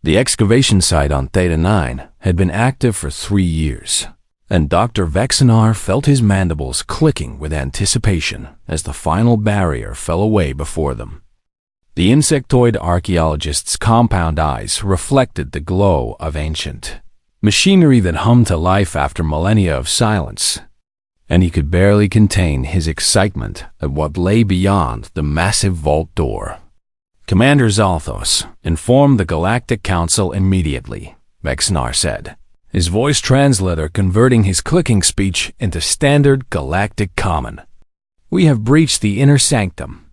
The excavation site on Theta 9 had been active for 3 years, and Dr. Vexenar felt his mandibles clicking with anticipation as the final barrier fell away before them. The insectoid archaeologist's compound eyes reflected the glow of ancient machinery that hummed to life after millennia of silence, and he could barely contain his excitement at what lay beyond the massive vault door. "Commander Zalthos, inform the Galactic Council immediately," Vexenar said, his voice translator converting his clicking speech into standard galactic common. "We have breached the inner sanctum."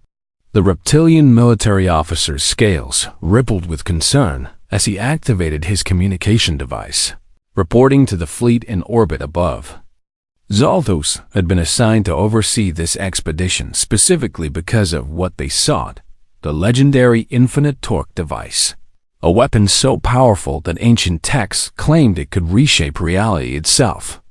The reptilian military officer's scales rippled with concern as he activated his communication device, reporting to the fleet in orbit above. Zalthos had been assigned to oversee this expedition specifically because of what they sought: the legendary infinite torque device, a weapon so powerful that ancient texts claimed it could reshape reality itself.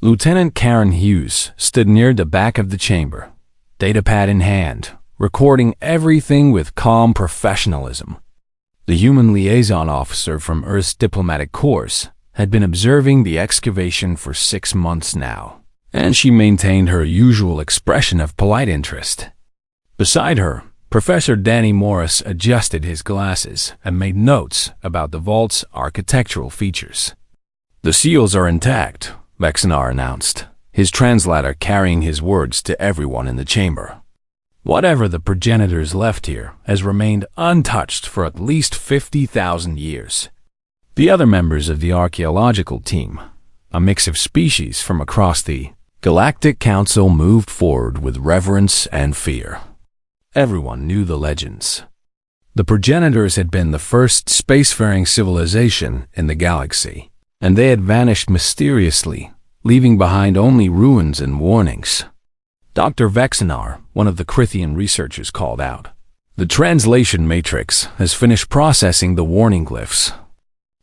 Lieutenant Karen Hughes stood near the back of the chamber, datapad in hand, recording everything with calm professionalism. The human liaison officer from Earth's diplomatic corps had been observing the excavation for 6 months now, and she maintained her usual expression of polite interest. Beside her, Professor Danny Morris adjusted his glasses and made notes about the vault's architectural features. "The seals are intact," Vexenar announced, his translator carrying his words to everyone in the chamber. "Whatever the progenitors left here has remained untouched for at least 50,000 years. The other members of the archaeological team, a mix of species from across the Galactic Council, moved forward with reverence and fear. Everyone knew the legends. The progenitors had been the first spacefaring civilization in the galaxy, and they had vanished mysteriously, leaving behind only ruins and warnings. Dr. Vexenar, one of the Crithian researchers, called out, "The translation matrix has finished processing the warning glyphs."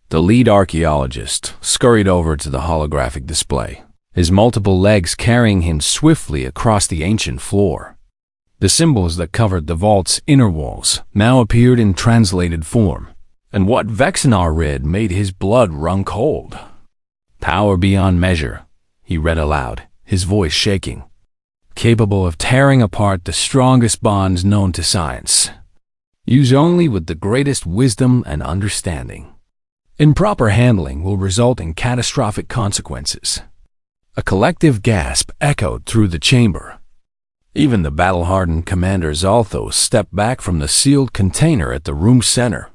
The lead archaeologist scurried over to the holographic display, his multiple legs carrying him swiftly across the ancient floor. The symbols that covered the vault's inner walls now appeared in translated form, and what Vexenar read made his blood run cold. "Power beyond measure," he read aloud, his voice shaking. "Capable of tearing apart the strongest bonds known to science. Use only with the greatest wisdom and understanding. Improper handling will result in catastrophic consequences." A collective gasp echoed through the chamber. Even the battle-hardened Commander Zalthos stepped back from the sealed container at the room's center.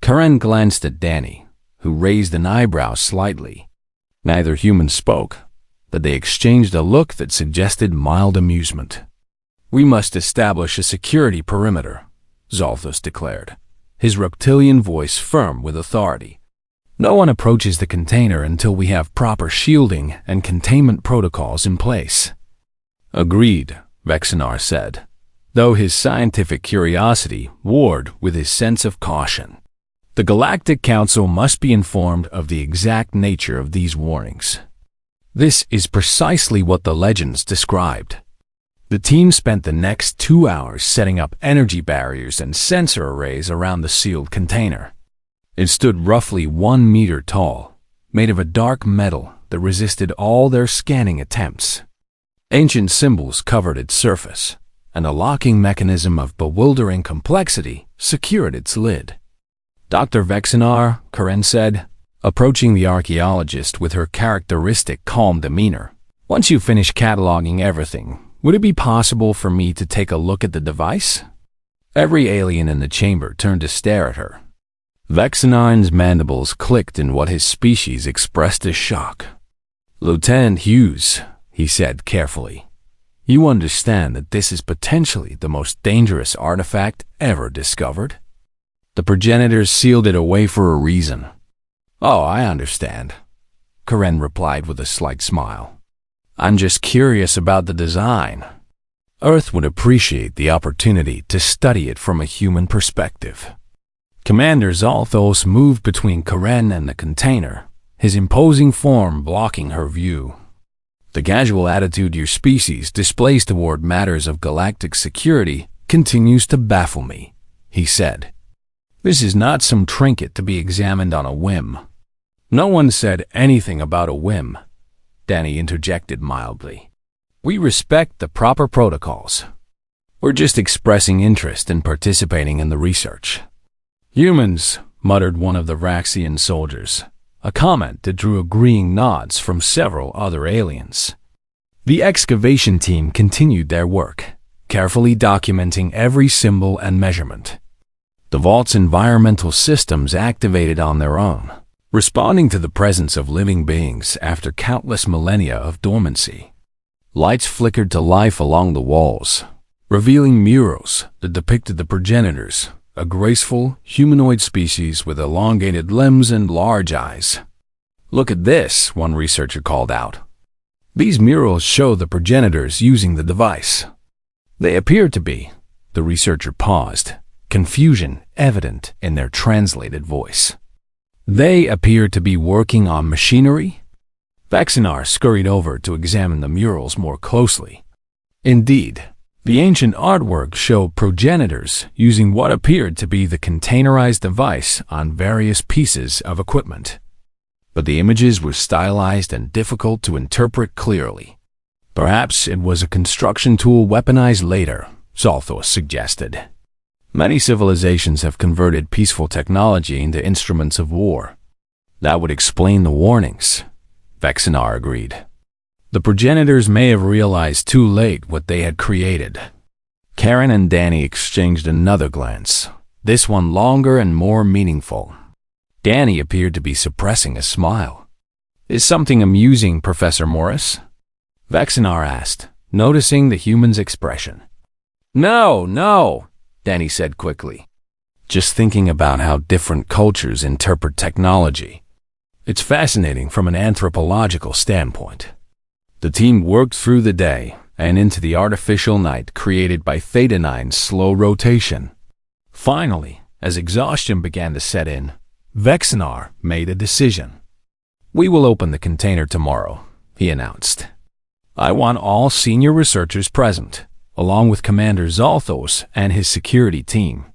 Karen glanced at Danny, who raised an eyebrow slightly. Neither human spoke, but they exchanged a look that suggested mild amusement. "We must establish a security perimeter," Zalthos declared, his reptilian voice firm with authority. "No one approaches the container until we have proper shielding and containment protocols in place." "Agreed," Vexenar said, though his scientific curiosity warred with his sense of caution. "The Galactic Council must be informed of the exact nature of these warnings." This is precisely what the legends described. The team spent the next 2 hours setting up energy barriers and sensor arrays around the sealed container. It stood roughly 1 meter tall, made of a dark metal that resisted all their scanning attempts. Ancient symbols covered its surface, and a locking mechanism of bewildering complexity secured its lid. "Dr. Vexenar," Karen said, approaching the archaeologist with her characteristic calm demeanor, "once you finish cataloging everything, would it be possible for me to take a look at the device?" Every alien in the chamber turned to stare at her. Vexenar's mandibles clicked in what his species expressed as shock. "Lieutenant Hughes," he said carefully, "you understand that this is potentially the most dangerous artifact ever discovered? The progenitors sealed it away for a reason." "Oh, I understand," Karen replied with a slight smile. "I'm just curious about the design. Earth would appreciate the opportunity to study it from a human perspective." Commander Zalthos moved between Karen and the container, his imposing form blocking her view. "The casual attitude your species displays toward matters of galactic security continues to baffle me," he said. This is not some trinket to be examined on a whim. No one said anything about a whim, Danny interjected mildly. We respect the proper protocols. We're just expressing interest in participating in the research. Humans, muttered one of the Raxian soldiers, a comment that drew agreeing nods from several other aliens. The excavation team continued their work, carefully documenting every symbol and measurement. The vault's environmental systems activated on their own, responding to the presence of living beings after countless millennia of dormancy. Lights flickered to life along the walls, revealing murals that depicted the progenitors, a graceful, humanoid species with elongated limbs and large eyes. Look at this, one researcher called out. These murals show the progenitors using the device. They appear to be, the researcher paused, confusion evident in their translated voice. They appear to be working on machinery? Vexinar scurried over to examine the murals more closely. Indeed, the ancient artwork showed progenitors using what appeared to be the containerized device on various pieces of equipment. But the images were stylized and difficult to interpret clearly. Perhaps it was a construction tool weaponized later, Zalthos suggested. Many civilizations have converted peaceful technology into instruments of war. That would explain the warnings, Vexinar agreed. The progenitors may have realized too late what they had created. Karen and Danny exchanged another glance, this one longer and more meaningful. Danny appeared to be suppressing a smile. Is something amusing, Professor Morris? Vexinar asked, noticing the human's expression. No, Danny said quickly. Just thinking about how different cultures interpret technology. It's fascinating from an anthropological standpoint. The team worked through the day and into the artificial night created by Theta 9's slow rotation. Finally, as exhaustion began to set in, Vexinar made a decision. We will open the container tomorrow, he announced. I want all senior researchers present, along with Commander Zalthos and his security team.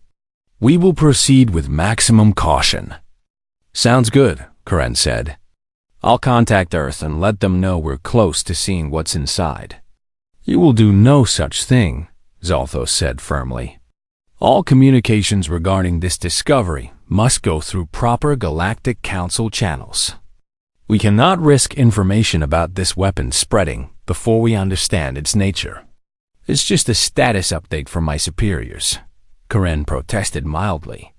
We will proceed with maximum caution. Sounds good, Karen said. I'll contact Earth and let them know we're close to seeing what's inside. You will do no such thing, Zalthos said firmly. All communications regarding this discovery must go through proper Galactic Council channels. We cannot risk information about this weapon spreading before we understand its nature. It's just a status update from my superiors, Karen protested mildly.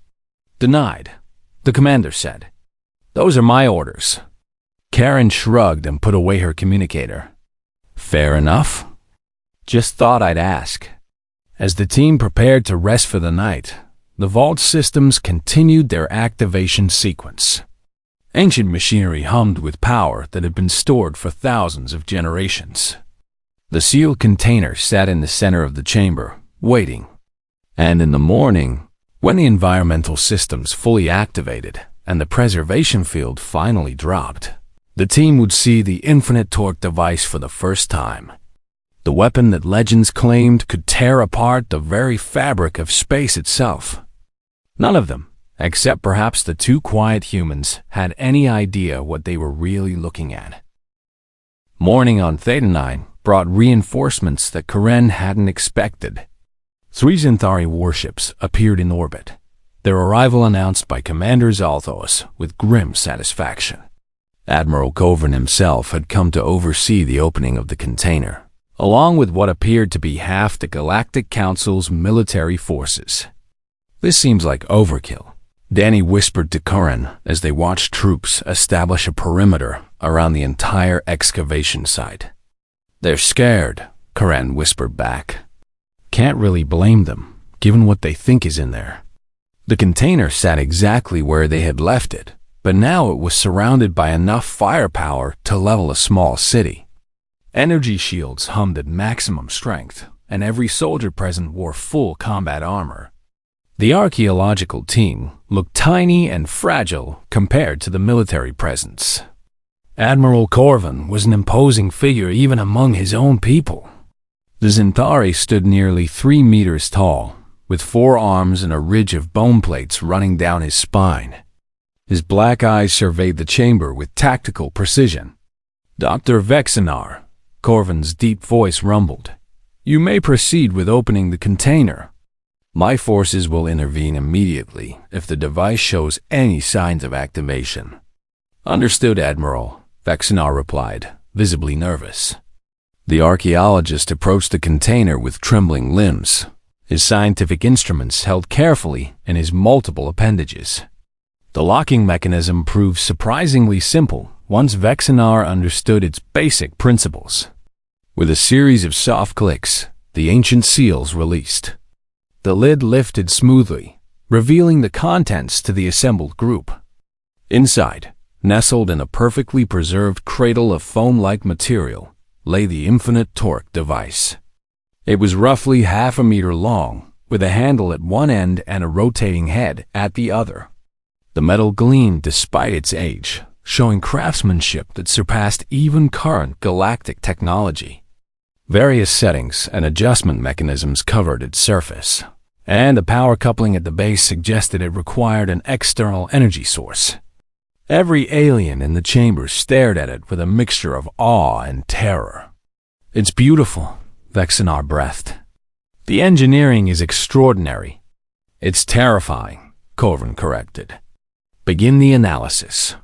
Denied, the commander said. Those are my orders. Karen shrugged and put away her communicator. Fair enough. Just thought I'd ask. As the team prepared to rest for the night, the vault systems continued their activation sequence. Ancient machinery hummed with power that had been stored for thousands of generations. The sealed container sat in the center of the chamber, waiting. And in the morning, when the environmental systems fully activated and the preservation field finally dropped, the team would see the infinite torque device for the first time. The weapon that legends claimed could tear apart the very fabric of space itself. None of them, except perhaps the two quiet humans, had any idea what they were really looking at. Morning on Theta 9 brought reinforcements that Karen hadn't expected. 3 Xanthari warships appeared in orbit, their arrival announced by Commander Zalthos with grim satisfaction. Admiral Kovan himself had come to oversee the opening of the container, along with what appeared to be half the Galactic Council's military forces. This seems like overkill, Danny whispered to Karen as they watched troops establish a perimeter around the entire excavation site. They're scared, Karen whispered back. Can't really blame them, given what they think is in there. The container sat exactly where they had left it, but now it was surrounded by enough firepower to level a small city. Energy shields hummed at maximum strength, and every soldier present wore full combat armor. The archaeological team looked tiny and fragile compared to the military presence. Admiral Corvin was an imposing figure even among his own people. The Xanthari stood nearly 3 meters tall, with 4 arms and a ridge of bone plates running down his spine. His black eyes surveyed the chamber with tactical precision. "Dr. Vexinar," Corvin's deep voice rumbled, "you may proceed with opening the container. My forces will intervene immediately if the device shows any signs of activation." "Understood, Admiral," Vexinar replied, visibly nervous. The archaeologist approached the container with trembling limbs, his scientific instruments held carefully in his multiple appendages. The locking mechanism proved surprisingly simple once Vexinar understood its basic principles. With a series of soft clicks, the ancient seals released. The lid lifted smoothly, revealing the contents to the assembled group. Inside, nestled in a perfectly preserved cradle of foam-like material, lay the infinite torque device. It was roughly half a meter long, with a handle at one end and a rotating head at the other. The metal gleamed despite its age, showing craftsmanship that surpassed even current galactic technology. Various settings and adjustment mechanisms covered its surface, and a power coupling at the base suggested it required an external energy source. Every alien in the chamber stared at it with a mixture of awe and terror. "It's beautiful," Vexinar breathed. "The engineering is extraordinary." "It's terrifying," Corvin corrected. "Begin the analysis.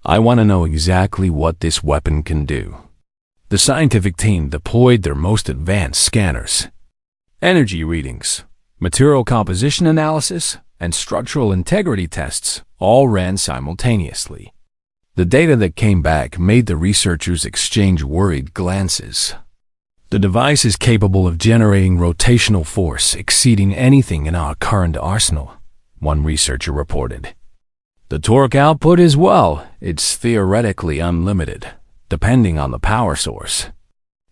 I want to know exactly what this weapon can do." The scientific team deployed their most advanced scanners. Energy readings, material composition analysis, and structural integrity tests all ran simultaneously. The data that came back made the researchers exchange worried glances. "The device is capable of generating rotational force exceeding anything in our current arsenal," one researcher reported. "The torque output as well. It's theoretically unlimited, depending on the power source."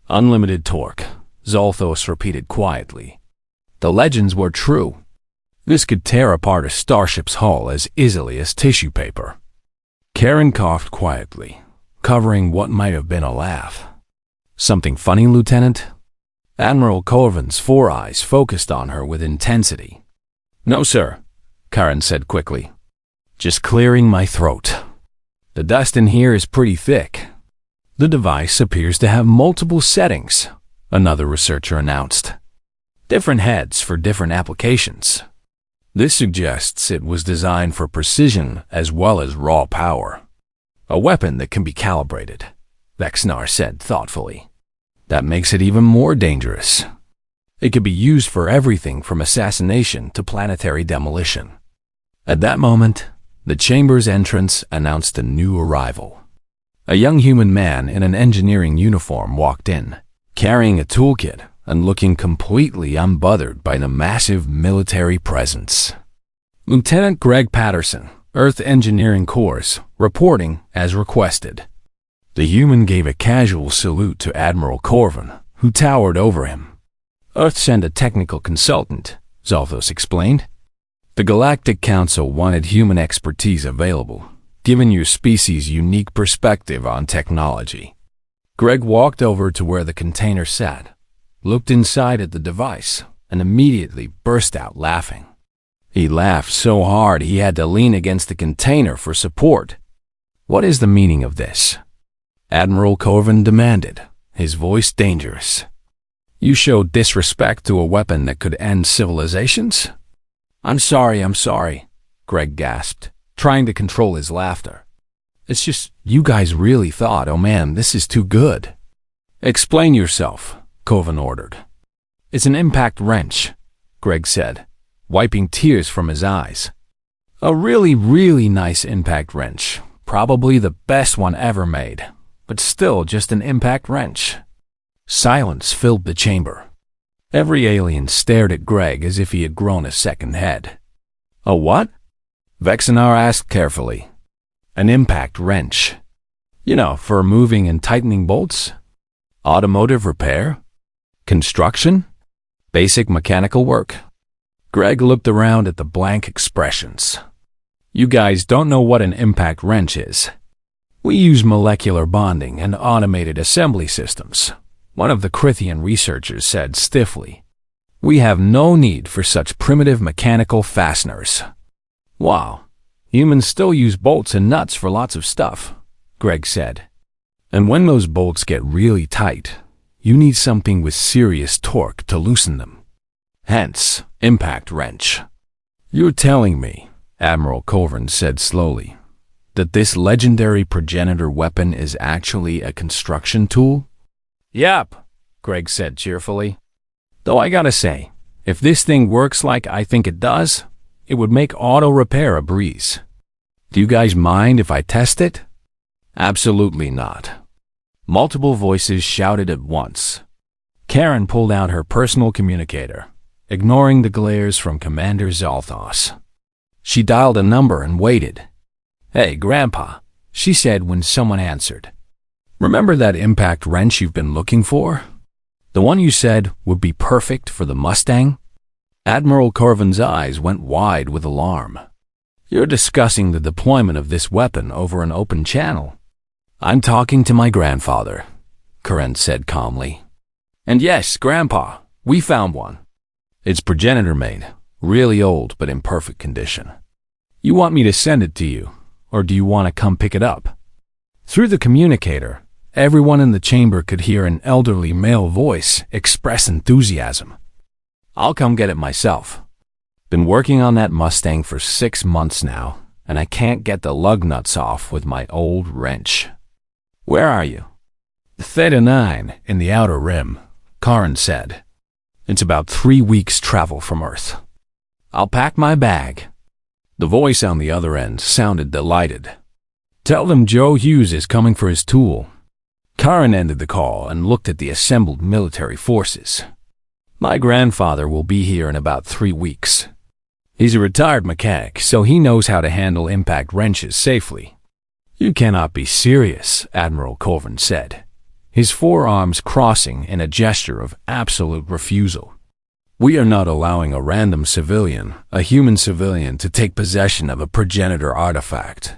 "Unlimited torque," Zolthos repeated quietly. The legends were true. This could tear apart a starship's hull as easily as tissue paper. Karen coughed quietly, covering what might have been a laugh. "Something funny, Lieutenant?" Admiral Corvin's 4 eyes focused on her with intensity. "No, sir," Karen said quickly. "Just clearing my throat. The dust in here is pretty thick." "The device appears to have multiple settings," another researcher announced. "Different heads for different applications. This suggests it was designed for precision as well as raw power. A weapon that can be calibrated," Vexinar said thoughtfully. "That makes it even more dangerous. It could be used for everything from assassination to planetary demolition." At that moment, the chamber's entrance announced a new arrival. A young human man in an engineering uniform walked in, carrying a toolkit and looking completely unbothered by the massive military presence. "Lieutenant Greg Patterson, Earth Engineering Corps, reporting as requested." The human gave a casual salute to Admiral Corvin, who towered over him. "Earth sent a technical consultant," Zolthos explained. "The Galactic Council wanted human expertise available, given your species' unique perspective on technology." Greg walked over to where the container sat, looked inside at the device, and immediately burst out laughing. He laughed so hard he had to lean against the container for support. "What is the meaning of this?" Admiral Corvin demanded, his voice dangerous. "You show disrespect to a weapon that could end civilizations?" I'm sorry, Greg gasped, trying to control his laughter. "It's just, you guys really thought, oh man, this is too good." "Explain yourself," Corvin ordered. "It's an impact wrench," Greg said, wiping tears from his eyes. "A really, really nice impact wrench. Probably the best one ever made, but still just an impact wrench." Silence filled the chamber. Every alien stared at Greg as if he had grown a second head. "A what?" Vexinar asked carefully. "An impact wrench. You know, for moving and tightening bolts? Automotive repair? Construction? Basic mechanical work?" Greg looked around at the blank expressions. "You guys don't know what an impact wrench is. We use molecular bonding and automated assembly systems," one of the Crithian researchers said stiffly. We have no need for such primitive mechanical fasteners. Wow, humans still use bolts and nuts for lots of stuff, Greg said. And when those bolts get really tight, you need something with serious torque to loosen them. Hence, impact wrench. You're telling me, Admiral Colvin said slowly, that this legendary progenitor weapon is actually a construction tool? Yep, Greg said cheerfully. Though I gotta say, if this thing works like I think it does, it would make auto repair a breeze. Do you guys mind if I test it? Absolutely not. Multiple voices shouted at once. Karen pulled out her personal communicator, ignoring the glares from Commander Zalthos. She dialed a number and waited. Hey, Grandpa, she said when someone answered. Remember that impact wrench you've been looking for? The one you said would be perfect for the Mustang? Admiral Corvin's eyes went wide with alarm. You're discussing the deployment of this weapon over an open channel. I'm talking to my grandfather, Karen said calmly. And yes, Grandpa, we found one. It's progenitor made, really old but in perfect condition. You want me to send it to you, or do you want to come pick it up? Through the communicator, everyone in the chamber could hear an elderly male voice express enthusiasm. I'll come get it myself. Been working on that Mustang for 6 months now, and I can't get the lug nuts off with my old wrench. Where are you? Theta 9 in the Outer Rim, Karen said. It's about 3 weeks' travel from Earth. I'll pack my bag. The voice on the other end sounded delighted. Tell them Joe Hughes is coming for his tool. Karen ended the call and looked at the assembled military forces. My grandfather will be here in about 3 weeks. He's a retired mechanic, so he knows how to handle impact wrenches safely. You cannot be serious, Admiral Colvin said, his forearms crossing in a gesture of absolute refusal. We are not allowing a random civilian, a human civilian, to take possession of a progenitor artifact.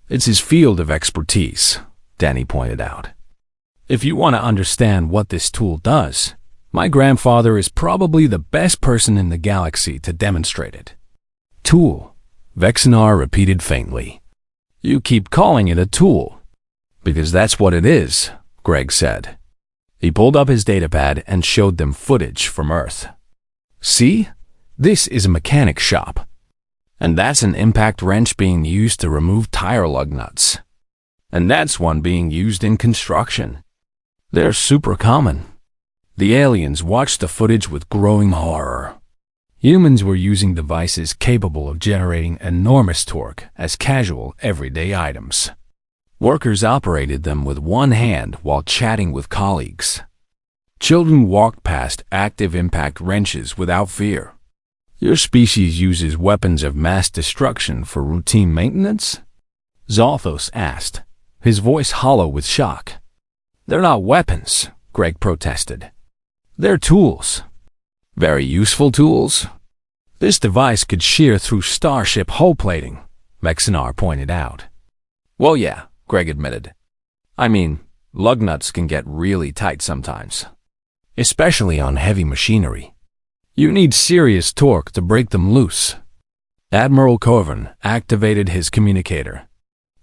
It's his field of expertise, Danny pointed out. If you want to understand what this tool does, my grandfather is probably the best person in the galaxy to demonstrate it. Tool, Vexinar repeated faintly. You keep calling it a tool. Because that's what it is, Greg said. He pulled up his datapad and showed them footage from Earth. See? This is a mechanic shop. And that's an impact wrench being used to remove tire lug nuts. And that's one being used in construction. They're super common. The aliens watched the footage with growing horror. Humans were using devices capable of generating enormous torque as casual, everyday items. Workers operated them with one hand while chatting with colleagues. Children walked past active impact wrenches without fear. Your species uses weapons of mass destruction for routine maintenance? Zalthos asked, his voice hollow with shock. They're not weapons, Greg protested. They're tools. Very useful tools. This device could shear through starship hull plating, Vexinar pointed out. Well, yeah, Greg admitted. I mean, lug nuts can get really tight sometimes, especially on heavy machinery. You need serious torque to break them loose. Admiral Corvin activated his communicator.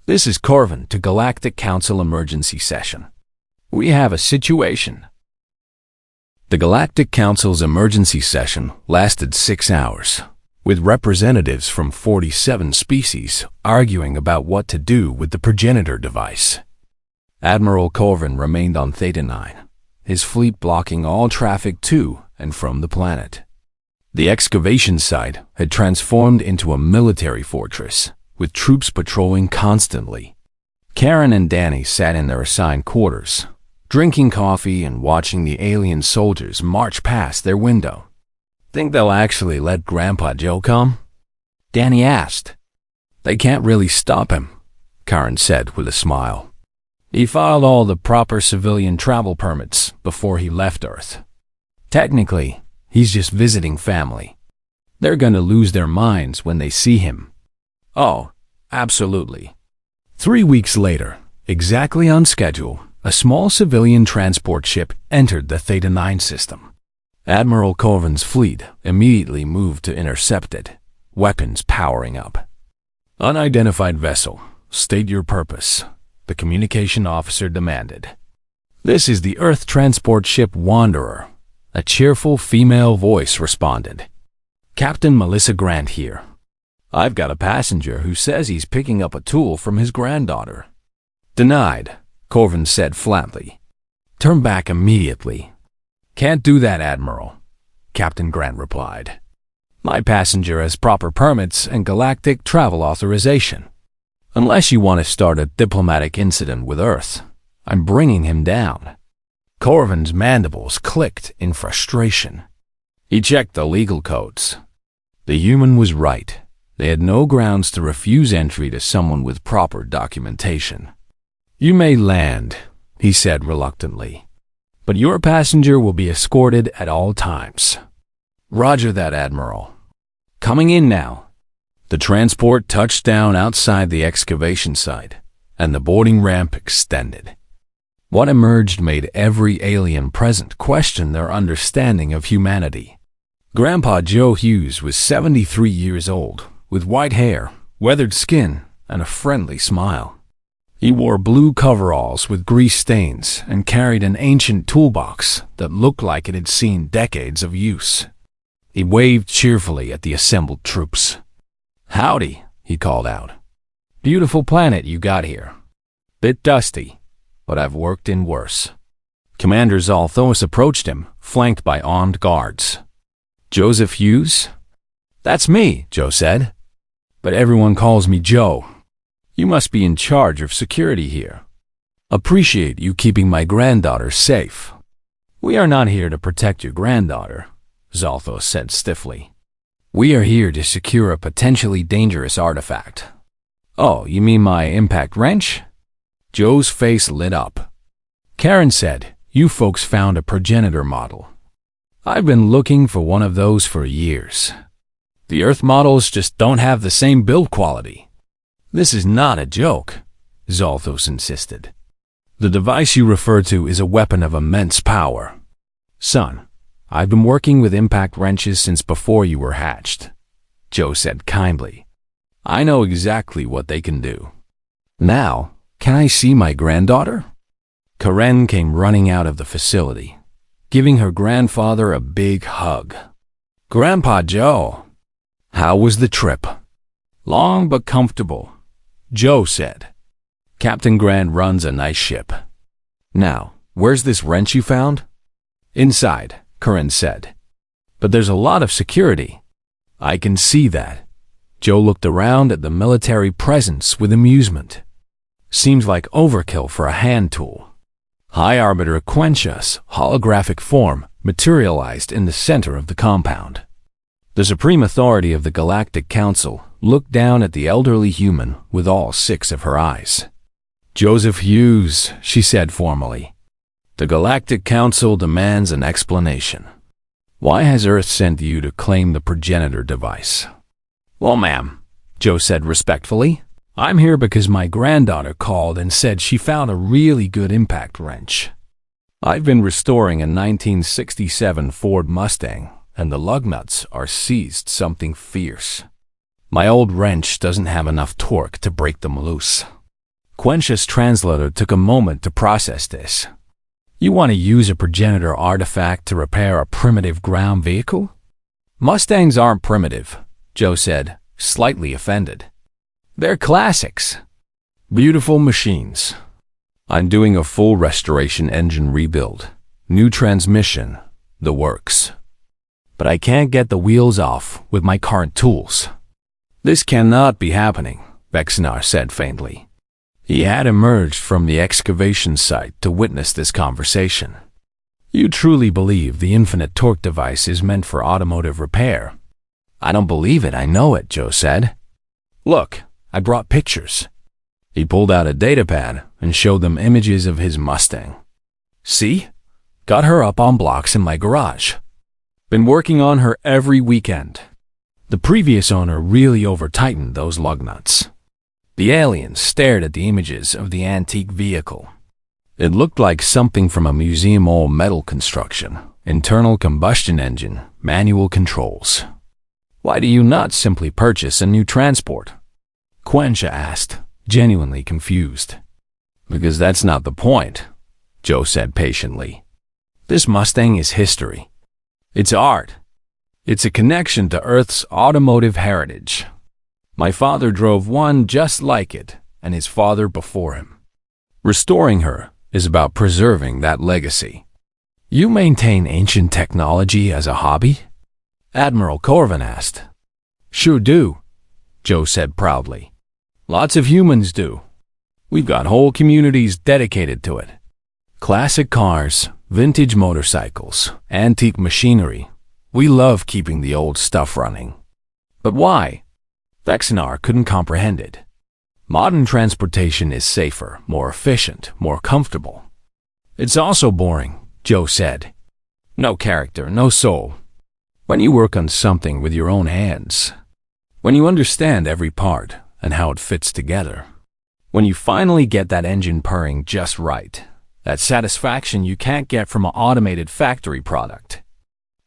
This is Corvin to Galactic Council Emergency Session. We have a situation. The Galactic Council's emergency session lasted 6 hours, with representatives from 47 species arguing about what to do with the progenitor device. Admiral Corvin remained on Theta 9, his fleet blocking all traffic to and from the planet. The excavation site had transformed into a military fortress, with troops patrolling constantly. Karen and Danny sat in their assigned quarters, drinking coffee and watching the alien soldiers march past their window. Think they'll actually let Grandpa Joe come? Danny asked. They can't really stop him, Karen said with a smile. He filed all the proper civilian travel permits before he left Earth. Technically, he's just visiting family. They're going to lose their minds when they see him. Oh, absolutely. 3 weeks later, exactly on schedule, a small civilian transport ship entered the Theta 9 system. Admiral Corvin's fleet immediately moved to intercept it, weapons powering up. "Unidentified vessel, state your purpose," the communication officer demanded. "This is the Earth transport ship Wanderer," a cheerful female voice responded. "Captain Melissa Grant here. I've got a passenger who says he's picking up a tool from his granddaughter." "Denied," Corvin said flatly. "Turn back immediately." "Can't do that, Admiral," Captain Grant replied. "My passenger has proper permits and galactic travel authorization. Unless you want to start a diplomatic incident with Earth, I'm bringing him down." Corvin's mandibles clicked in frustration. He checked the legal codes. The human was right. They had no grounds to refuse entry to someone with proper documentation. "You may land," he said reluctantly, "but your passenger will be escorted at all times." "Roger that, Admiral." "Coming in now." The transport touched down outside the excavation site, and the boarding ramp extended. What emerged made every alien present question their understanding of humanity. Grandpa Joe Hughes was 73 years old, with white hair, weathered skin, and a friendly smile. He wore blue coveralls with grease stains and carried an ancient toolbox that looked like it had seen decades of use. He waved cheerfully at the assembled troops. "Howdy," he called out. "Beautiful planet you got here. Bit dusty, but I've worked in worse." Commander Zalthos approached him, flanked by armed guards. "Joseph Hughes?" "That's me," Joe said. "But everyone calls me Joe. You must be in charge of security here. Appreciate you keeping my granddaughter safe." "We are not here to protect your granddaughter," Zalthos said stiffly. "We are here to secure a potentially dangerous artifact." "Oh, you mean my impact wrench?" Joe's face lit up. "Karen said, you folks found a progenitor model. I've been looking for one of those for years. The Earth models just don't have the same build quality." "This is not a joke," Zalthos insisted. "The device you refer to is a weapon of immense power. Son, I've been working with impact wrenches since before you were hatched," Joe said kindly. "I know exactly what they can do. Now, can I see my granddaughter?" Karen came running out of the facility, giving her grandfather a big hug. "Grandpa Joe, how was the trip?" "Long but comfortable," Joe said. "Captain Grant runs a nice ship." "Now, where's this wrench you found?" "Inside," Karen said. "But there's a lot of security." "I can see that." Joe looked around at the military presence with amusement. "Seems like overkill for a hand tool." High Arbiter Quencha's holographic form materialized in the center of the compound. The supreme authority of the Galactic Council looked down at the elderly human with all 6 of her eyes. "Joseph Hughes," she said formally. "The Galactic Council demands an explanation. Why has Earth sent you to claim the progenitor device?" "Well, ma'am," Joe said respectfully, "I'm here because my granddaughter called and said she found a really good impact wrench. I've been restoring a 1967 Ford Mustang, and the lug nuts are seized something fierce. My old wrench doesn't have enough torque to break them loose." Quencha's translator took a moment to process this. "You want to use a progenitor artifact to repair a primitive ground vehicle?" "Mustangs aren't primitive," Joe said, slightly offended. "They're classics. Beautiful machines. I'm doing a full restoration engine rebuild, new transmission, the works. But I can't get the wheels off with my current tools." "This cannot be happening," Vexinar said faintly. He had emerged from the excavation site to witness this conversation. "You truly believe the infinite torque device is meant for automotive repair?" "I don't believe it, I know it," Joe said. "Look, I brought pictures." He pulled out a datapad and showed them images of his Mustang. "See? Got her up on blocks in my garage. Been working on her every weekend. The previous owner really over-tightened those lug nuts." The aliens stared at the images of the antique vehicle. It looked like something from a museum all metal construction, internal combustion engine, manual controls. Why do you not simply purchase a new transport? Quencha asked, genuinely confused. Because that's not the point, Joe said patiently. This Mustang is history. It's art. It's a connection to Earth's automotive heritage. My father drove one just like it, and his father before him. Restoring her is about preserving that legacy. You maintain ancient technology as a hobby? Admiral Corvin asked. Sure do, Joe said proudly. Lots of humans do. We've got whole communities dedicated to it. Classic cars, vintage motorcycles, antique machinery. We love keeping the old stuff running. But why? Vexinar couldn't comprehend it. Modern transportation is safer, more efficient, more comfortable. It's also boring, Joe said. No character, no soul. When you work on something with your own hands, when you understand every part and how it fits together, when you finally get that engine purring just right, that satisfaction you can't get from an automated factory product.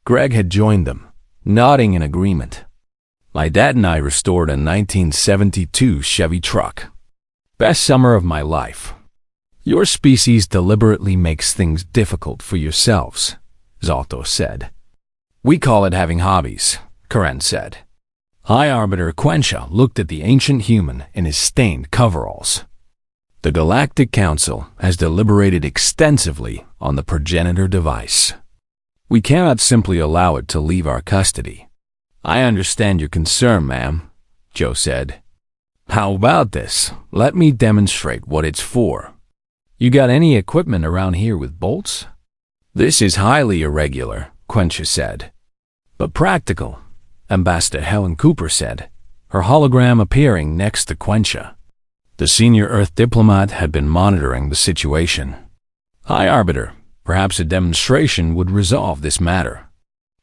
Greg had joined them, nodding in agreement. My dad and I restored a 1972 Chevy truck. Best summer of my life. Your species deliberately makes things difficult for yourselves, Zalto said. We call it having hobbies, Karen said. High Arbiter Quencha looked at the ancient human in his stained coveralls. The Galactic Council has deliberated extensively on the progenitor device. We cannot simply allow it to leave our custody. I understand your concern, ma'am, Joe said. How about this? Let me demonstrate what it's for. You got any equipment around here with bolts? This is highly irregular, Quencha said. But practical, Ambassador Helen Cooper said, her hologram appearing next to Quencha. The senior Earth diplomat had been monitoring the situation. High Arbiter, perhaps a demonstration would resolve this matter.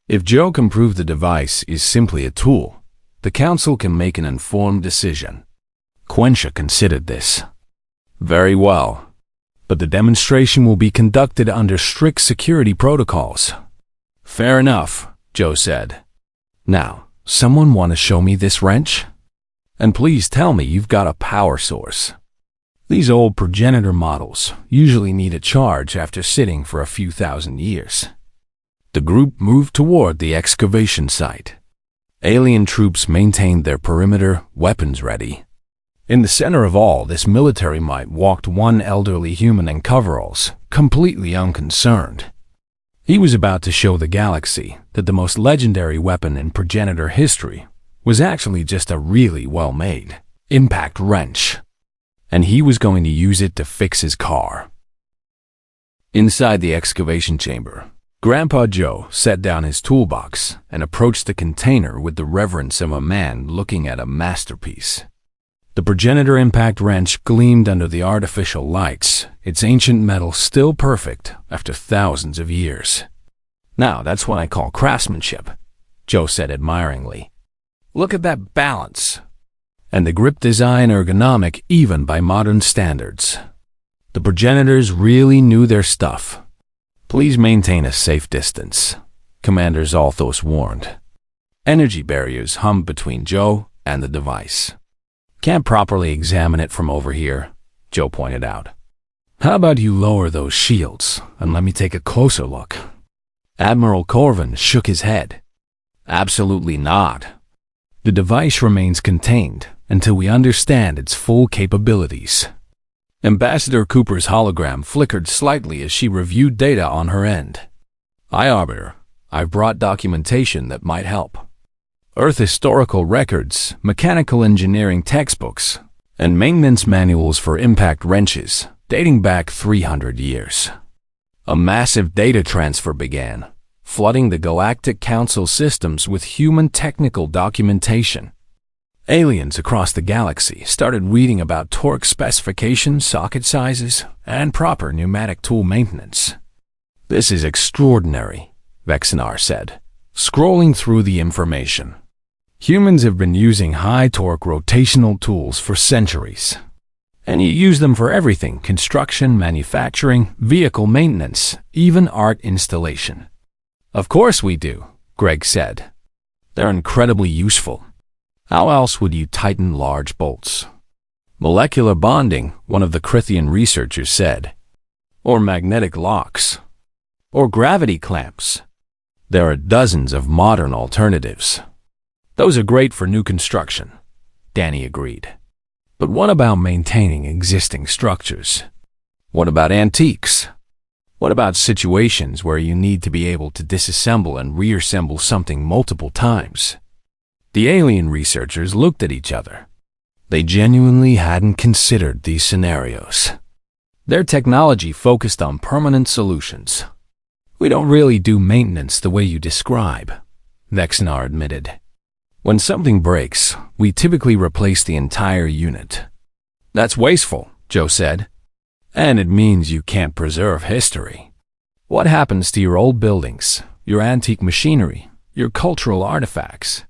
If Joe can prove the device is simply a tool, the Council can make an informed decision. Quencha considered this. Very well, but the demonstration will be conducted under strict security protocols. Fair enough, Joe said. Now, someone want to show me this wrench? And please tell me you've got a power source. These old progenitor models usually need a charge after sitting for a few thousand years. The group moved toward the excavation site. Alien troops maintained their perimeter, weapons ready. In the center of all this military might walked one elderly human in coveralls, completely unconcerned. He was about to show the galaxy that the most legendary weapon in progenitor history was actually just a really well-made impact wrench. And he was going to use it to fix his car. Inside the excavation chamber, Grandpa Joe set down his toolbox and approached the container with the reverence of a man looking at a masterpiece. The progenitor impact wrench gleamed under the artificial lights, its ancient metal still perfect after thousands of years. Now that's what I call craftsmanship, Joe said admiringly. Look at that balance. And the grip design ergonomic even by modern standards. The progenitors really knew their stuff. Please maintain a safe distance, Commander Zalthos warned. Energy barriers hummed between Joe and the device. Can't properly examine it from over here, Joe pointed out. How about you lower those shields and let me take a closer look? Admiral Corvin shook his head. Absolutely not. The device remains contained until we understand its full capabilities. Ambassador Cooper's hologram flickered slightly as she reviewed data on her end. High Arbiter, I've brought documentation that might help. Earth historical records, mechanical engineering textbooks, and maintenance manuals for impact wrenches dating back 300 years. A massive data transfer began, flooding the Galactic Council systems with human technical documentation. Aliens across the galaxy started reading about torque specifications, socket sizes, and proper pneumatic tool maintenance. This is extraordinary, Vexinar said, scrolling through the information. Humans have been using high-torque rotational tools for centuries. And you use them for everything: construction, manufacturing, vehicle maintenance, even art installation. Of course we do, Greg said. They're incredibly useful. How else would you tighten large bolts? Molecular bonding, one of the Crithian researchers said. Or magnetic locks. Or gravity clamps. There are dozens of modern alternatives. Those are great for new construction, Danny agreed. But what about maintaining existing structures? What about antiques? What about situations where you need to be able to disassemble and reassemble something multiple times? The alien researchers looked at each other. They genuinely hadn't considered these scenarios. Their technology focused on permanent solutions. We don't really do maintenance the way you describe, Vexenar admitted. When something breaks, we typically replace the entire unit. That's wasteful, Joe said. And it means you can't preserve history. What happens to your old buildings, your antique machinery, your cultural artifacts?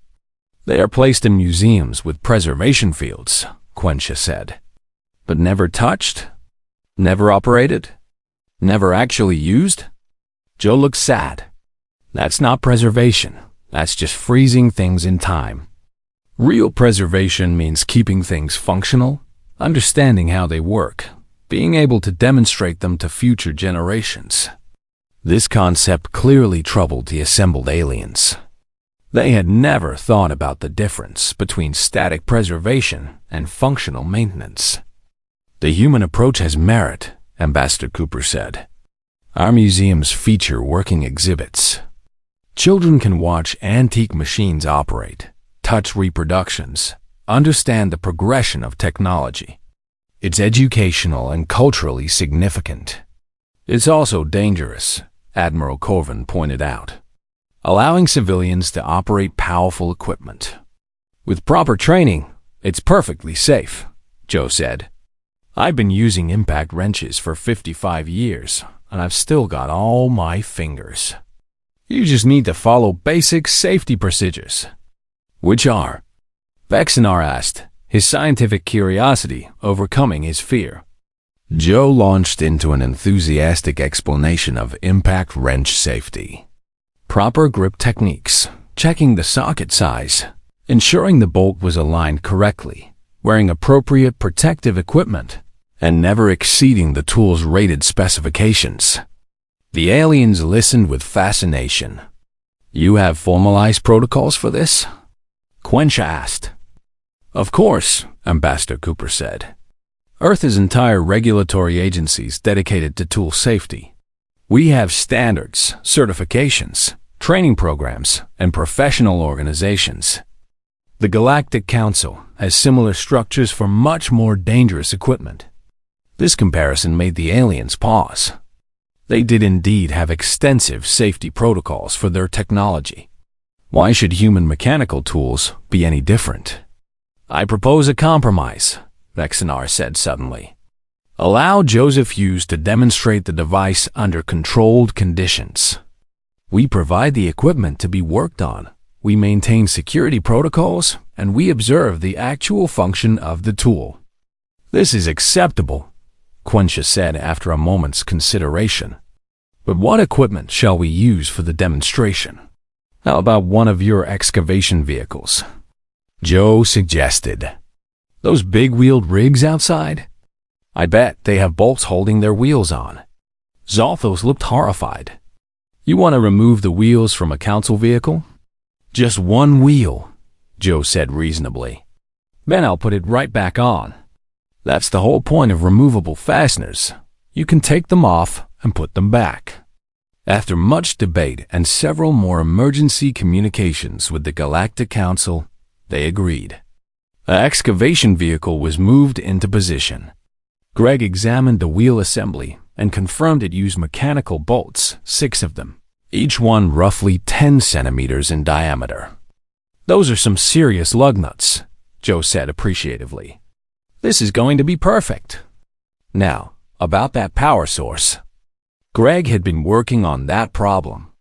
They are placed in museums with preservation fields, Quentia said. But never touched? Never operated? Never actually used? Joe looked sad. That's not preservation. That's just freezing things in time. Real preservation means keeping things functional, understanding how they work, being able to demonstrate them to future generations. This concept clearly troubled the assembled aliens. They had never thought about the difference between static preservation and functional maintenance. The human approach has merit, Ambassador Cooper said. Our museums feature working exhibits. Children can watch antique machines operate, touch reproductions, understand the progression of technology. It's educational and culturally significant. It's also dangerous, Admiral Corvin pointed out, allowing civilians to operate powerful equipment. With proper training, it's perfectly safe, Joe said. I've been using impact wrenches for 55 years, and I've still got all my fingers. You just need to follow basic safety procedures. Which are? Vexenar asked, his scientific curiosity overcoming his fear. Joe launched into an enthusiastic explanation of impact wrench safety. Proper grip techniques, checking the socket size, ensuring the bolt was aligned correctly, wearing appropriate protective equipment, and never exceeding the tool's rated specifications. The aliens listened with fascination. You have formalized protocols for this? Quentia asked. Of course, Ambassador Cooper said. Earth has entire regulatory agencies dedicated to tool safety. We have standards, certifications, training programs, and professional organizations. The Galactic Council has similar structures for much more dangerous equipment. This comparison made the aliens pause. They did indeed have extensive safety protocols for their technology. Why should human mechanical tools be any different? I propose a compromise, Vexenar said suddenly. Allow Joseph Hughes to demonstrate the device under controlled conditions. We provide the equipment to be worked on, we maintain security protocols, and we observe the actual function of the tool. This is acceptable, Quentia said after a moment's consideration. But what equipment shall we use for the demonstration? How about one of your excavation vehicles? Joe suggested. Those big-wheeled rigs outside? I bet they have bolts holding their wheels on. Zolthos looked horrified. You want to remove the wheels from a council vehicle? Just one wheel, Joe said reasonably. Then I'll put it right back on. That's the whole point of removable fasteners. You can take them off and put them back. After much debate and several more emergency communications with the Galactic Council, they agreed. The excavation vehicle was moved into position. Greg examined the wheel assembly and confirmed it used mechanical bolts, 6 of them, each one roughly 10 centimeters in diameter. Those are some serious lug nuts, Joe said appreciatively. This is going to be perfect. Now, about that power source. Greg had been working on that problem.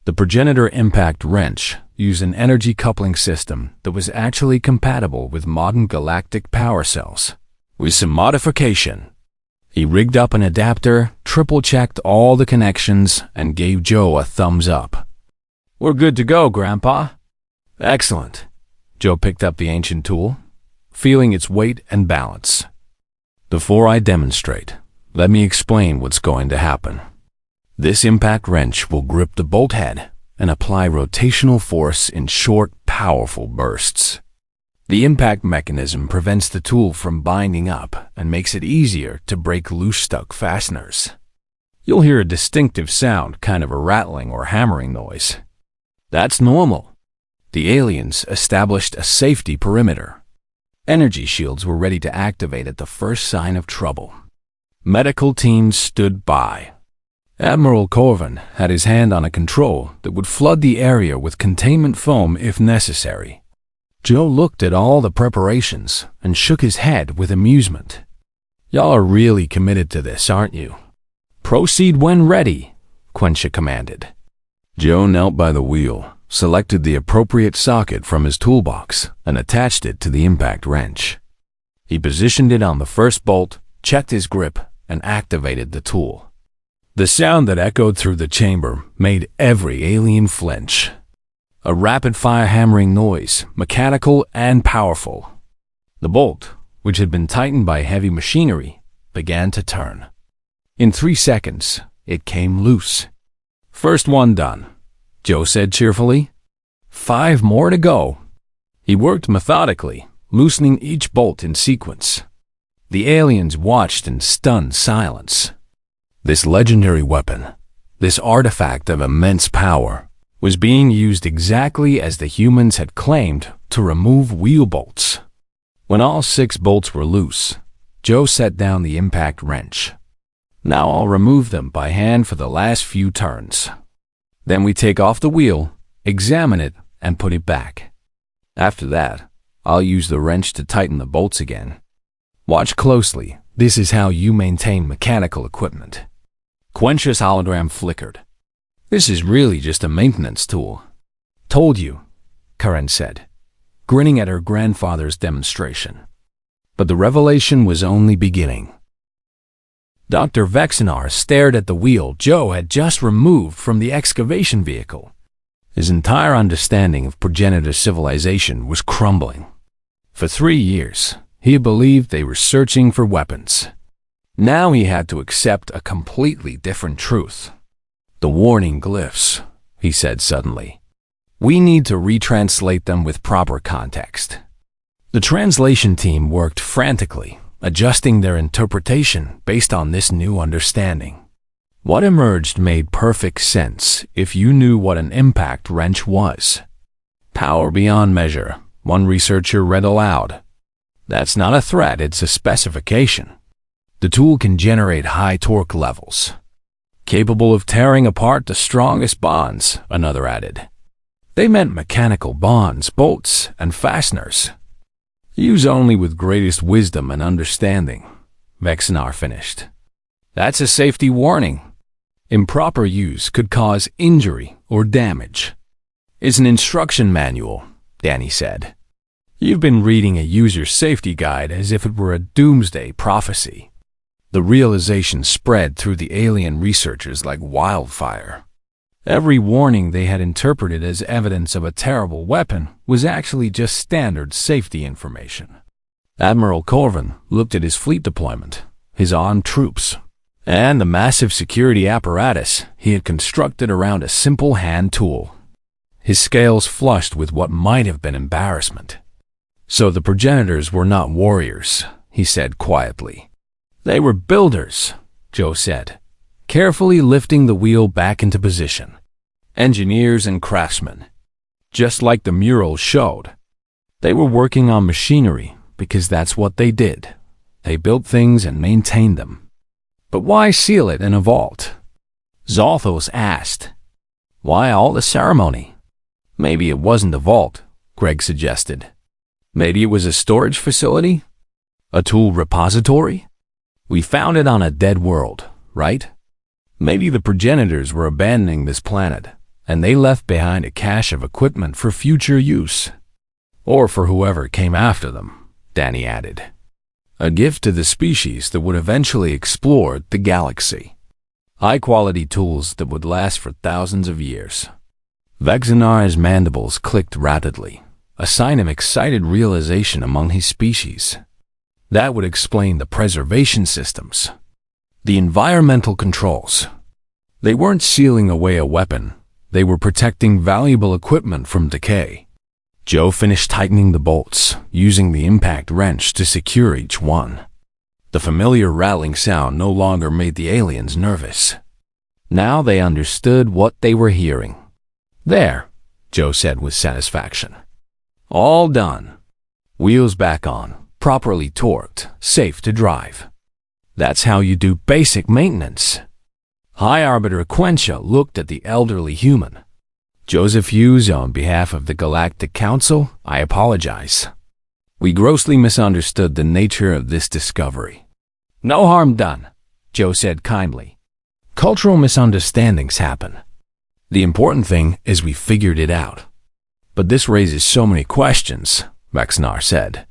The progenitor impact wrench used an energy coupling system that was actually compatible with modern galactic power cells. With some modification, he rigged up an adapter, triple-checked all the connections, and gave Joe a thumbs up. We're good to go, Grandpa. Excellent. Joe picked up the ancient tool, feeling its weight and balance. Before I demonstrate, let me explain what's going to happen. This impact wrench will grip the bolt head and apply rotational force in short, powerful bursts. The impact mechanism prevents the tool from binding up and makes it easier to break loose stuck fasteners. You'll hear a distinctive sound, kind of a rattling or hammering noise. That's normal. The aliens established a safety perimeter. Energy shields were ready to activate at the first sign of trouble. Medical teams stood by. Admiral Corvin had his hand on a control that would flood the area with containment foam if necessary. Joe looked at all the preparations and shook his head with amusement. Y'all are really committed to this, aren't you? Proceed when ready, Quentia commanded. Joe knelt by the wheel, selected the appropriate socket from his toolbox, and attached it to the impact wrench. He positioned it on the first bolt, checked his grip, and activated the tool. The sound that echoed through the chamber made every alien flinch. A rapid-fire hammering noise, mechanical and powerful. The bolt, which had been tightened by heavy machinery, began to turn. In 3 seconds, it came loose. First one done, Joe said cheerfully. 5 more to go. He worked methodically, loosening each bolt in sequence. The aliens watched in stunned silence. This legendary weapon, this artifact of immense power, was being used exactly as the humans had claimed to remove wheel bolts. When all 6 bolts were loose, Joe set down the impact wrench. Now I'll remove them by hand for the last few turns. Then we take off the wheel, examine it, and put it back. After that, I'll use the wrench to tighten the bolts again. Watch closely. This is how you maintain mechanical equipment. Quentia's hologram flickered. This is really just a maintenance tool. Told you, Karen said, grinning at her grandfather's demonstration. But the revelation was only beginning. Dr. Vexenar stared at the wheel Joe had just removed from the excavation vehicle. His entire understanding of progenitor civilization was crumbling. For 3 years, he had believed they were searching for weapons. Now he had to accept a completely different truth. The warning glyphs, he said suddenly. We need to retranslate them with proper context. The translation team worked frantically, adjusting their interpretation based on this new understanding. What emerged made perfect sense if you knew what an impact wrench was. Power beyond measure, one researcher read aloud. That's not a threat, it's a specification. The tool can generate high torque levels, capable of tearing apart the strongest bonds, another added. They meant mechanical bonds, bolts, and fasteners. Use only with greatest wisdom and understanding, Vexenar finished. That's a safety warning. Improper use could cause injury or damage. It's an instruction manual, Danny said. You've been reading a user safety guide as if it were a doomsday prophecy. The realization spread through the alien researchers like wildfire. Every warning they had interpreted as evidence of a terrible weapon was actually just standard safety information. Admiral Corvin looked at his fleet deployment, his armed troops, and the massive security apparatus he had constructed around a simple hand tool. His scales flushed with what might have been embarrassment. So the progenitors were not warriors, he said quietly. They were builders, Joe said, carefully lifting the wheel back into position. Engineers and craftsmen, just like the mural showed. They were working on machinery because that's what they did. They built things and maintained them. But why seal it in a vault? Zolthos asked. Why all the ceremony? Maybe it wasn't a vault, Greg suggested. Maybe it was a storage facility? A tool repository? We found it on a dead world, right? Maybe the progenitors were abandoning this planet, and they left behind a cache of equipment for future use. Or for whoever came after them, Danny added. A gift to the species that would eventually explore the galaxy. High-quality tools that would last for thousands of years. Vexenar's mandibles clicked rapidly, a sign of excited realization among his species. That would explain the preservation systems. The environmental controls. They weren't sealing away a weapon. They were protecting valuable equipment from decay. Joe finished tightening the bolts, using the impact wrench to secure each one. The familiar rattling sound no longer made the aliens nervous. Now they understood what they were hearing. "There," Joe said with satisfaction. "All done. Wheels back on, properly torqued, safe to drive. That's how you do basic maintenance." High Arbiter Quentia looked at the elderly human. "Joseph Hughes, on behalf of the Galactic Council, I apologize. We grossly misunderstood the nature of this discovery." "No harm done," Joe said kindly. "Cultural misunderstandings happen. The important thing is we figured it out." "But this raises so many questions," Vexenar said.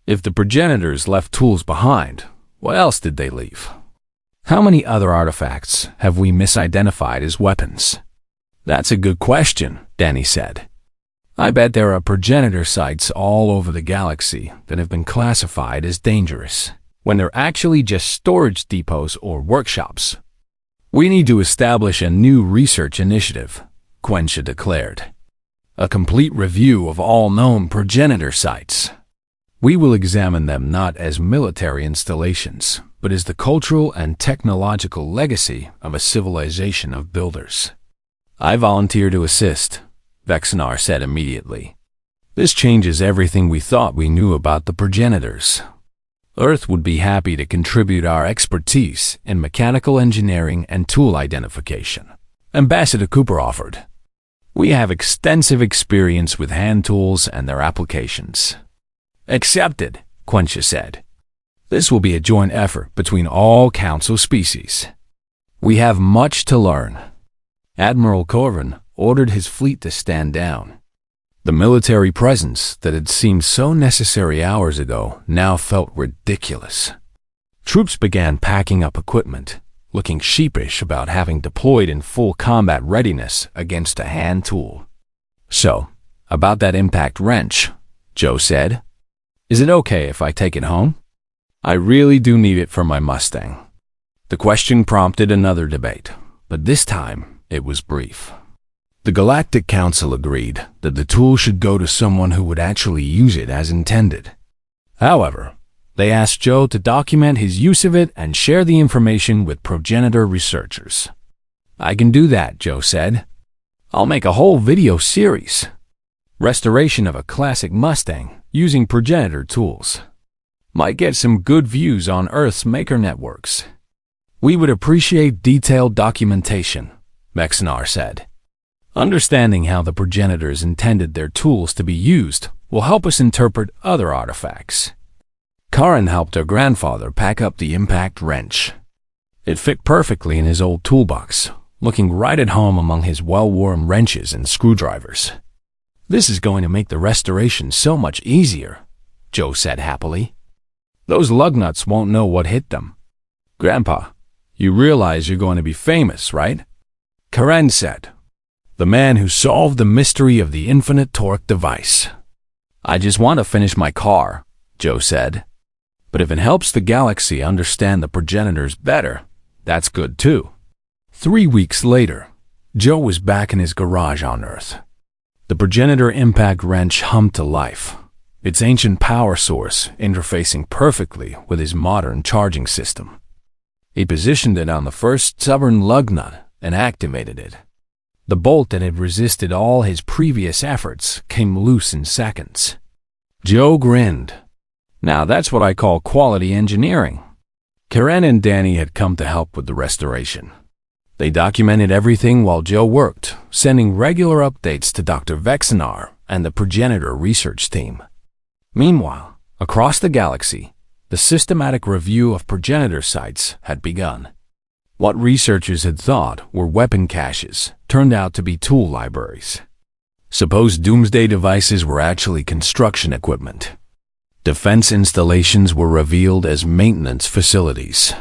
"If the progenitors left tools behind, what else did they leave? How many other artifacts have we misidentified as weapons?" "That's a good question," Danny said. "I bet there are progenitor sites all over the galaxy that have been classified as dangerous, when they're actually just storage depots or workshops." "We need to establish a new research initiative," Quentia declared. "A complete review of all known progenitor sites. We will examine them not as military installations, but as the cultural and technological legacy of a civilization of builders." "I volunteer to assist," Vexenar said immediately. "This changes everything we thought we knew about the progenitors. Earth would be happy to contribute our expertise in mechanical engineering and tool identification," Ambassador Cooper offered. "We have extensive experience with hand tools and their applications." "Accepted," Quentia said. "This will be a joint effort between all Council species. We have much to learn." Admiral Corvin ordered his fleet to stand down. The military presence that had seemed so necessary hours ago now felt ridiculous. Troops began packing up equipment, looking sheepish about having deployed in full combat readiness against a hand tool. "So, about that impact wrench," Joe said. "Is it okay if I take it home? I really do need it for my Mustang." The question prompted another debate, but this time it was brief. The Galactic Council agreed that the tool should go to someone who would actually use it as intended. However, they asked Joe to document his use of it and share the information with progenitor researchers. "I can do that," Joe said. "I'll make a whole video series. Restoration of a classic Mustang using progenitor tools. Might get some good views on Earth's maker networks." "We would appreciate detailed documentation," Vexenar said. "Understanding how the progenitors intended their tools to be used will help us interpret other artifacts." Karin helped her grandfather pack up the impact wrench. It fit perfectly in his old toolbox, looking right at home among his well-worn wrenches and screwdrivers. "This is going to make the restoration so much easier," Joe said happily. "Those lug nuts won't know what hit them." "Grandpa, you realize you're going to be famous, right?" Karen said. "The man who solved the mystery of the infinite torque device." "I just want to finish my car," Joe said. "But if it helps the galaxy understand the progenitors better, that's good too." 3 weeks later, Joe was back in his garage on Earth. The progenitor impact wrench hummed to life, its ancient power source interfacing perfectly with his modern charging system. He positioned it on the first stubborn lug nut and activated it. The bolt that had resisted all his previous efforts came loose in seconds. Joe grinned. "Now that's what I call quality engineering." Karen and Danny had come to help with the restoration. They documented everything while Joe worked, sending regular updates to Dr. Vexenar and the progenitor research team. Meanwhile, across the galaxy, the systematic review of progenitor sites had begun. What researchers had thought were weapon caches turned out to be tool libraries. Supposed doomsday devices were actually construction equipment. Defense installations were revealed as maintenance facilities.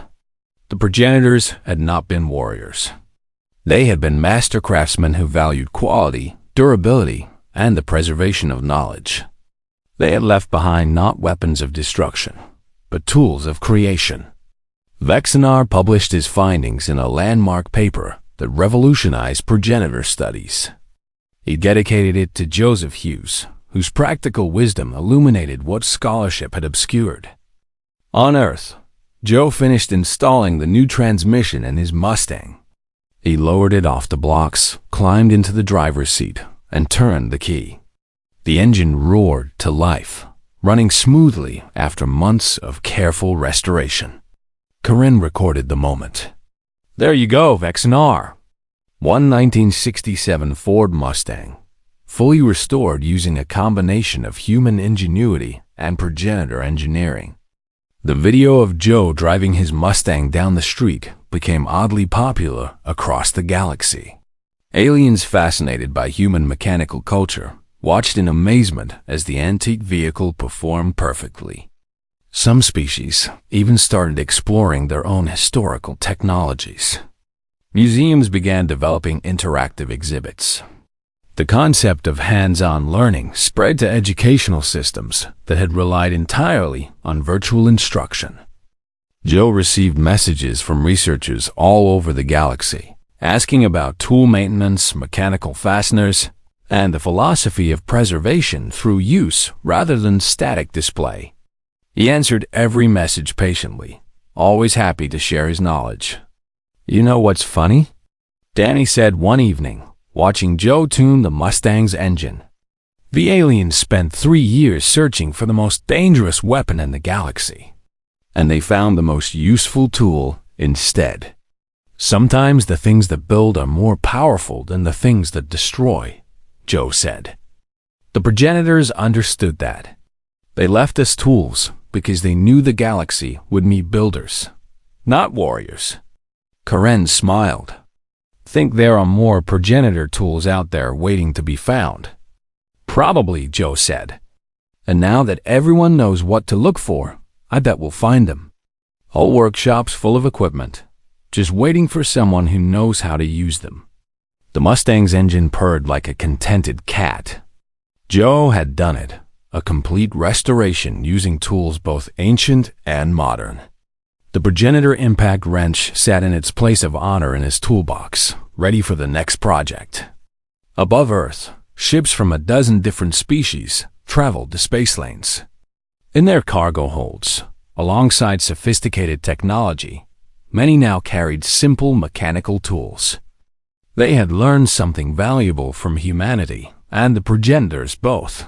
The progenitors had not been warriors. They had been master craftsmen who valued quality durability, and the preservation of knowledge. They had left behind not weapons of destruction, but tools of creation. Vexenar published his findings in a landmark paper that revolutionized progenitor studies. He dedicated it to Joseph Hughes, whose practical wisdom illuminated what scholarship had obscured. On Earth, Joe finished installing the new transmission in his Mustang. He lowered it off the blocks, climbed into the driver's seat, and turned the key. The engine roared to life, running smoothly after months of careful restoration. Corinne recorded the moment. "There you go, Vexenar." One 1967 Ford Mustang, fully restored using a combination of human ingenuity and progenitor engineering. The video of Joe driving his Mustang down the street became oddly popular across the galaxy. Aliens fascinated by human mechanical culture watched in amazement as the antique vehicle performed perfectly. Some species even started exploring their own historical technologies. Museums began developing interactive exhibits. The concept of hands-on learning spread to educational systems that had relied entirely on virtual instruction. Joe received messages from researchers all over the galaxy, asking about tool maintenance, mechanical fasteners, and the philosophy of preservation through use rather than static display. He answered every message patiently, always happy to share his knowledge. "You know what's funny?" Danny said one evening, watching Joe tune the Mustang's engine. "The aliens spent 3 years searching for the most dangerous weapon in the galaxy, and they found the most useful tool instead. Sometimes the things that build are more powerful than the things that destroy," Joe said. The progenitors understood that. They left us tools because they knew the galaxy would need builders, not warriors. Corinne smiled. "Think there are more progenitor tools out there waiting to be found?" "Probably," Joe said. "And now that everyone knows what to look for, I bet we'll find them. Whole workshops full of equipment, just waiting for someone who knows how to use them." The Mustang's engine purred like a contented cat. Joe had done it, a complete restoration using tools both ancient and modern. The progenitor impact wrench sat in its place of honor in his toolbox, ready for the next project. Above Earth, ships from a dozen different species traveled the space lanes. In their cargo holds, alongside sophisticated technology, many now carried simple mechanical tools. They had learned something valuable from humanity and the progenitors both.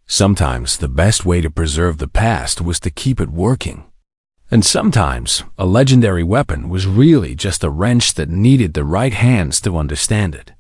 Sometimes the best way to preserve the past was to keep it working. And sometimes a legendary weapon was really just a wrench that needed the right hands to understand it.